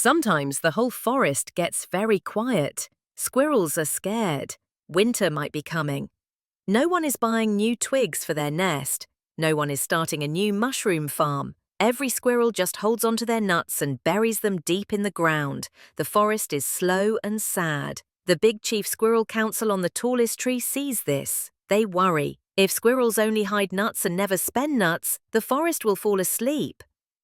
Sometimes the whole forest gets very quiet. Squirrels are scared. Winter might be coming. No one is buying new twigs for their nest. No one is starting a new mushroom farm. Every squirrel just holds onto their nuts and buries them deep in the ground. The forest is slow and sad. The Big Chief Squirrel Council on the tallest tree sees this. They worry. If squirrels only hide nuts and never spend nuts, the forest will fall asleep.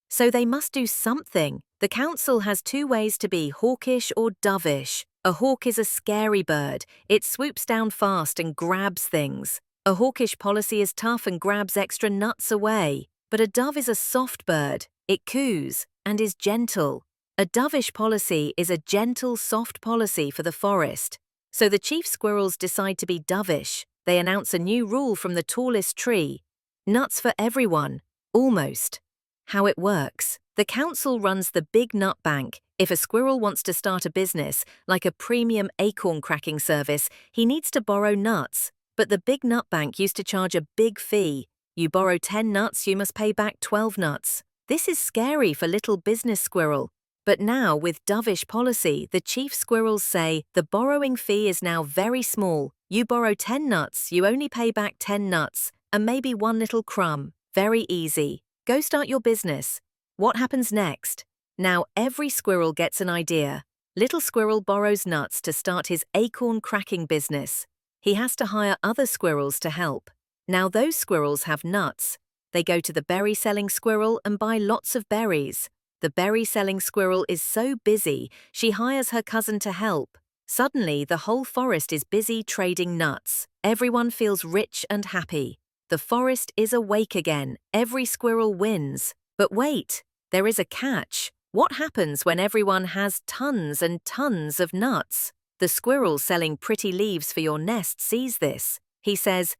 So they must do something. The council has two ways to be hawkish or dovish. A hawk is a scary bird. It swoops down fast and grabs things. A hawkish policy is tough and grabs extra nuts away. But a dove is a soft bird. It coos and is gentle. A dovish policy is a gentle, soft policy for the forest. So the chief squirrels decide to be dovish. They announce a new rule from the tallest tree. Nuts for everyone. Almost. How it works. The council runs the big nut bank. If a squirrel wants to start a business, like a premium acorn cracking service, he needs to borrow nuts. But the big nut bank used to charge a big fee. You borrow 10 nuts, you must pay back 12 nuts. This is scary for little business squirrel. But now, with dovish policy, the chief squirrels say the borrowing fee is now very small. You borrow 10 nuts, you only pay back 10 nuts, and maybe one little crumb. Very easy. Go start your business. What happens next? Now every squirrel gets an idea. Little squirrel borrows nuts to start his acorn cracking business. He has to hire other squirrels to help. Now those squirrels have nuts. They go to the berry-selling squirrel and buy lots of berries. The berry-selling squirrel is so busy, she hires her cousin to help. Suddenly, the whole forest is busy trading nuts. Everyone feels rich and happy. The forest is awake again. Every squirrel wins. But wait, there is a catch. What happens when everyone has tons and tons of nuts? The squirrel selling pretty leaves for your nest sees this. He says,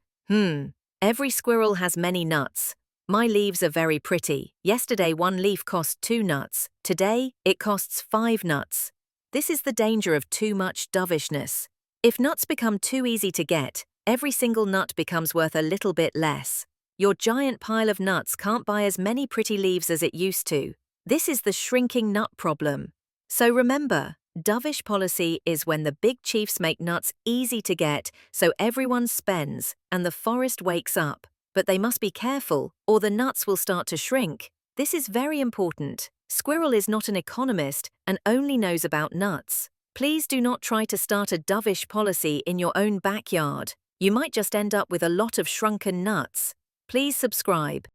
every squirrel has many nuts. My leaves are very pretty. Yesterday one leaf cost 2 nuts. Today it costs 5 nuts. This is the danger of too much dovishness. If nuts become too easy to get, every single nut becomes worth a little bit less. Your giant pile of nuts can't buy as many pretty leaves as it used to. This is the shrinking nut problem. So remember, dovish policy is when the big chiefs make nuts easy to get so everyone spends and the forest wakes up. But they must be careful or the nuts will start to shrink. This is very important. Squirrel is not an economist and only knows about nuts. Please do not try to start a dovish policy in your own backyard. You might just end up with a lot of shrunken nuts. Please subscribe.